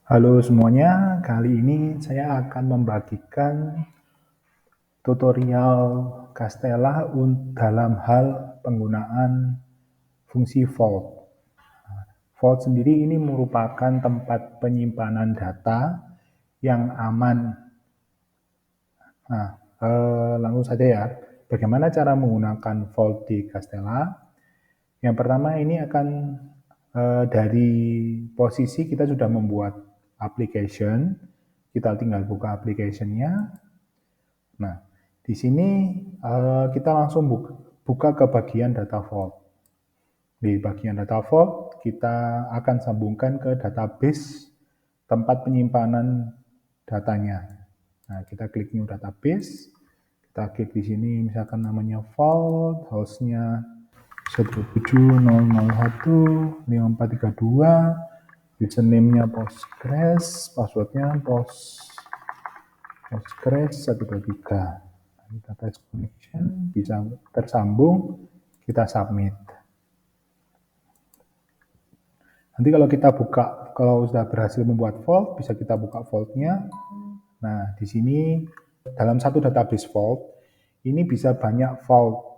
Halo semuanya, kali ini saya akan membagikan tutorial Castella dalam hal penggunaan fungsi vault. Vault sendiri ini merupakan tempat penyimpanan data yang aman. Nah, langsung saja ya, bagaimana cara menggunakan vault di Castella? Yang pertama ini akan dari posisi kita sudah membuat application, kita tinggal buka application-nya. Nah, di sini kita langsung buka ke bagian data vault. Di bagian data vault, kita akan sambungkan ke database tempat penyimpanan datanya. Nah, kita klik new database, kita klik di sini misalkan namanya vault, hostnya 170015432, username-nya Postgres, password-nya Postgres 123. Kita tes connection, bisa tersambung, kita submit. Nanti kalau kita buka, kalau sudah berhasil membuat vault, bisa kita buka vault-nya. Nah, di sini dalam satu database vault, ini bisa banyak vault.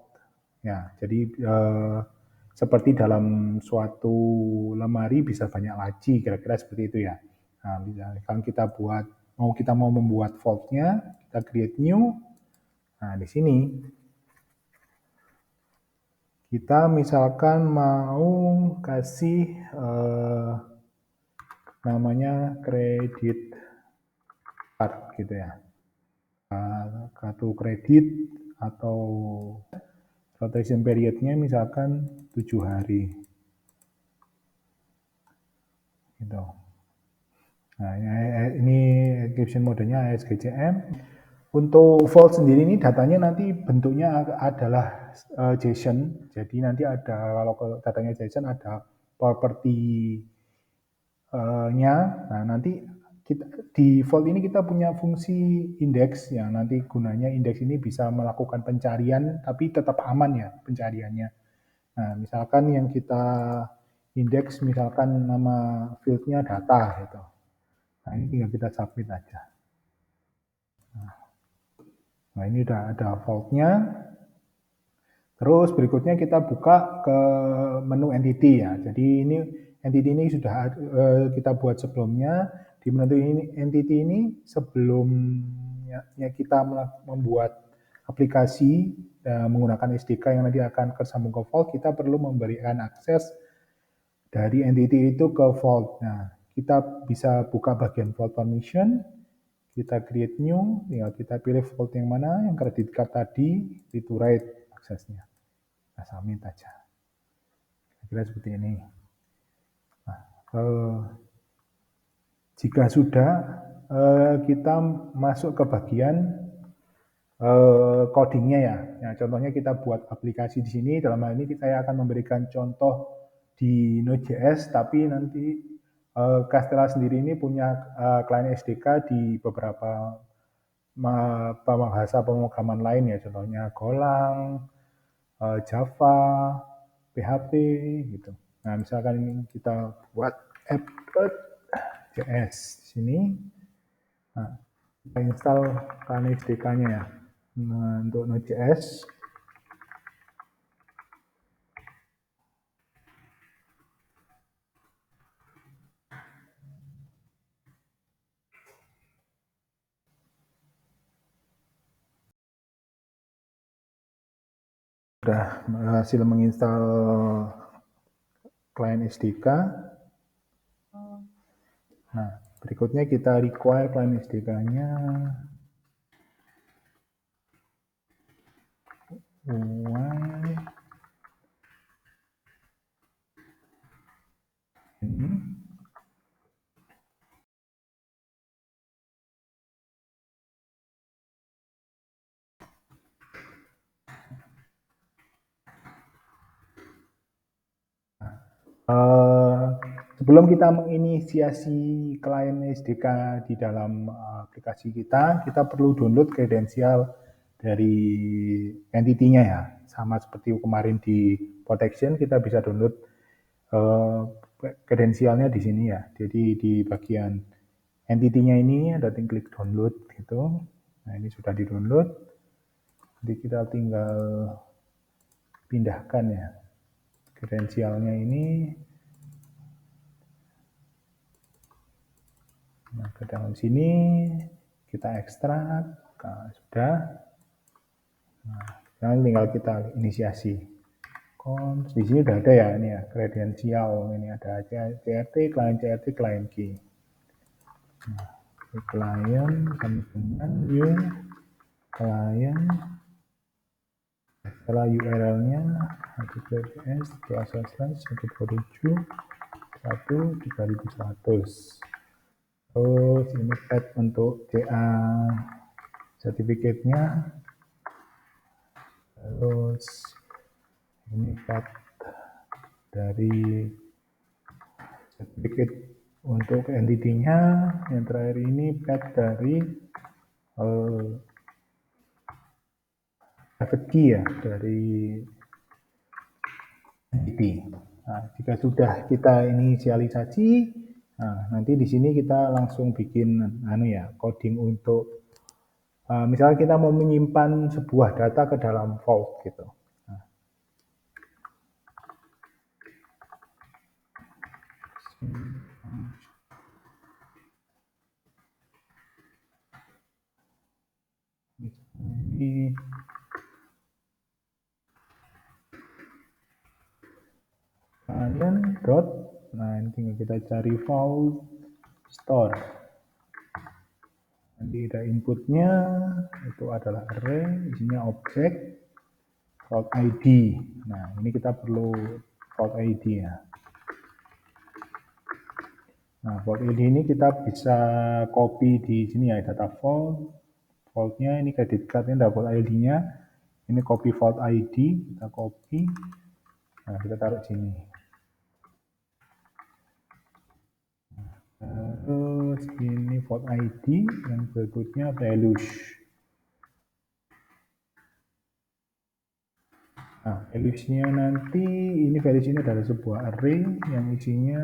Ya, jadi seperti dalam suatu lemari bisa banyak laci, kira-kira seperti itu ya. Nah, kalau kita mau membuat vault-nya, kita create new. Nah, di sini kita misalkan mau kasih namanya credit card gitu ya. Kartu kredit atau rotation period-nya misalkan 7 hari. Gitu. Nah, ini encryption modenya ASGCM. Untuk vault sendiri ini datanya nanti bentuknya adalah JSON. Jadi nanti ada, kalau datanya JSON ada property-nya. Nah, nanti di vault ini kita punya fungsi indeks ya. Nanti gunanya indeks ini bisa melakukan pencarian tapi tetap aman ya pencariannya. Nah, misalkan yang kita indeks misalkan nama field-nya data gitu. Nah, ini tinggal kita submit aja. Nah, ini udah ada vault-nya. Terus berikutnya kita buka ke menu entity ya. Jadi ini entity ini sudah kita buat sebelumnya. Di menu entity ini sebelumnya kita membuat aplikasi menggunakan SDK yang nanti akan tersambung ke vault, kita perlu memberikan akses dari entity itu ke vault. Nah, kita bisa buka bagian vault permission, kita create new, tinggal kita pilih vault yang mana, yang credit card tadi, read to write aksesnya. Nah, submit aja. Kira-kira seperti ini. Nah, jika sudah, kita masuk ke bagian codingnya ya. Nah, contohnya kita buat aplikasi di sini. Dalam hal ini saya akan memberikan contoh di Node.js, tapi nanti Castella sendiri ini punya klien SDK di beberapa bahasa pemrograman lain ya. Contohnya Golang, Java, PHP gitu. Nah, misalkan ini kita buat app.js di sini. Nah, kita install klien SDK-nya ya. Nah, untuk Node.js sudah berhasil menginstal klien SDK. Nah, berikutnya kita require klien SDK-nya. Sebelum kita menginisiasi klien SDK di dalam aplikasi kita perlu download kredensial dari entity-nya ya. Sama seperti kemarin di protection, kita bisa download kredensialnya di sini ya. Jadi di bagian entity-nya ini ada klik download gitu. Nah, ini sudah di-download. Jadi kita tinggal pindahkan ya kredensialnya ini. Nah, ke dalam sini kita ekstrak. Nah, sudah. Nah, sekarang tinggal kita inisiasi. Di sini udah ada ya ini ya kredensial, ini ada CRT, client key. Nah, client sama dengan client, setelah URL-nya https //127.1.3100. Terus ini path untuk CA sertifikatnya. Terus ini path dari sertifikat untuk entity-nya. Yang terakhir ini path dari private key ya, dari entity. Nah, jika sudah kita inisialisasi, nah, nanti di sini kita langsung bikin coding untuk misalnya kita mau menyimpan sebuah data ke dalam vault gitu. Nah. Ini nah ini tinggal kita cari vault store. Nanti ada inputnya, itu adalah array, isinya objek, vault ID. Nah, ini kita perlu vault ID ya. Nah, vault ID ini kita bisa copy di sini ya, data vault. Vault-nya ini credit card-nya ada vault ID-nya. Ini copy vault ID, kita copy. Nah, kita taruh sini. Terus ini vault ID, yang berikutnya values. Nah, values-nya nanti, ini values-nya adalah sebuah array yang isinya,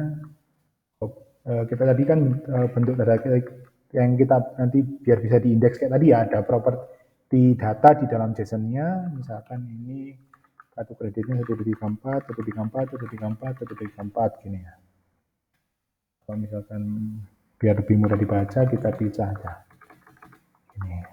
kita tadi kan bentuk data yang kita nanti biar bisa diindeks kayak tadi ya, ada properti data di dalam JSON-nya, misalkan ini kartu kreditnya 134, 134, 134, 134 gini ya. Kalau misalkan biar lebih mudah dibaca, kita pisah aja. Ini.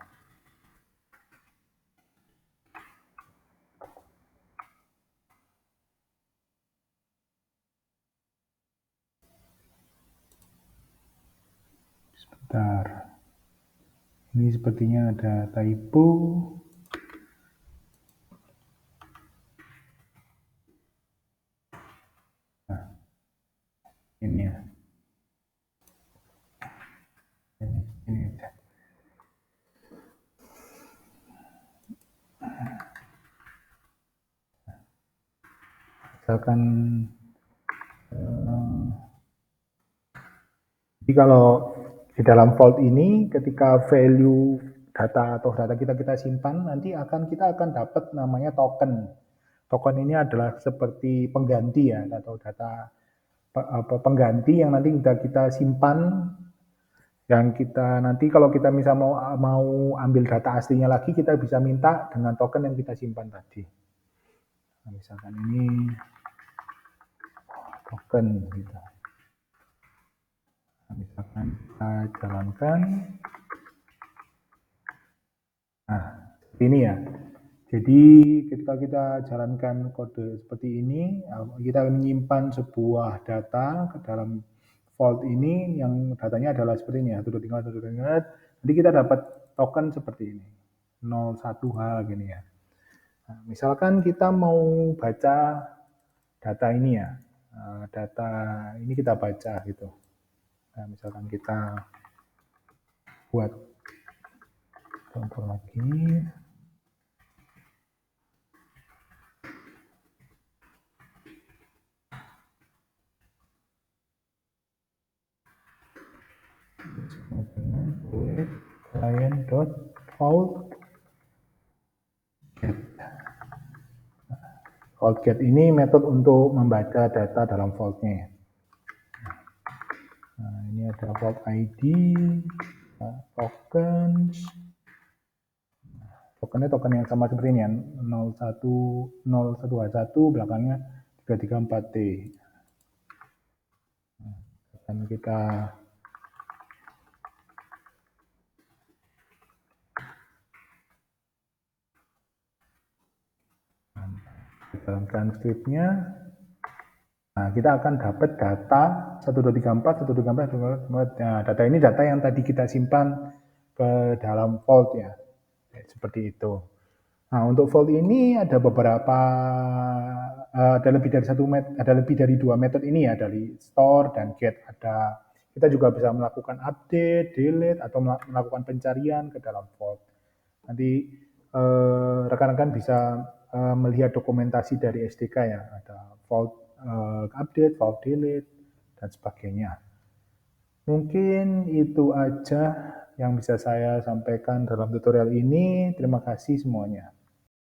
Sebentar. Ini sepertinya ada typo. Nah, ini ya. Ini aja. Misalkan jadi kalau di dalam vault ini ketika value data atau data kita simpan, nanti kita akan dapat namanya token. Token ini adalah seperti pengganti ya, atau data pengganti yang nanti kita simpan, yang kita nanti kalau kita misalnya mau ambil data aslinya lagi, kita bisa minta dengan token yang kita simpan tadi. Nah, misalkan ini token gitu. Nah, misalkan kita jalankan. Nah, ini ya. Jadi ketika kita jalankan kode seperti ini, kita menyimpan sebuah data ke dalam vault ini yang datanya adalah seperti ini ya, Jadi kita dapat token seperti ini, 01H gini ya. Nah, misalkan kita mau baca data ini ya, data ini kita baca gitu. Nah, misalkan kita buat contoh lagi. Client.vault get ini metode untuk membaca data dalam vault-nya. ada vault ID, tokens. Tokennya token yang sama seperti ini ya, 0121 belakangnya 334T. Dan kita dalam transkripnya, nah kita akan dapat data 1234, 1234, nah, data ini data yang tadi kita simpan ke dalam vault ya, seperti itu. Nah untuk vault ini ada beberapa, ada lebih dari dua metode ini ya, dari store dan get. Kita juga bisa melakukan update, delete, atau melakukan pencarian ke dalam vault. Nanti rekan-rekan bisa melihat dokumentasi dari SDK ya, ada vault update, vault delete, dan sebagainya. Mungkin itu aja yang bisa saya sampaikan dalam tutorial ini. Terima kasih semuanya.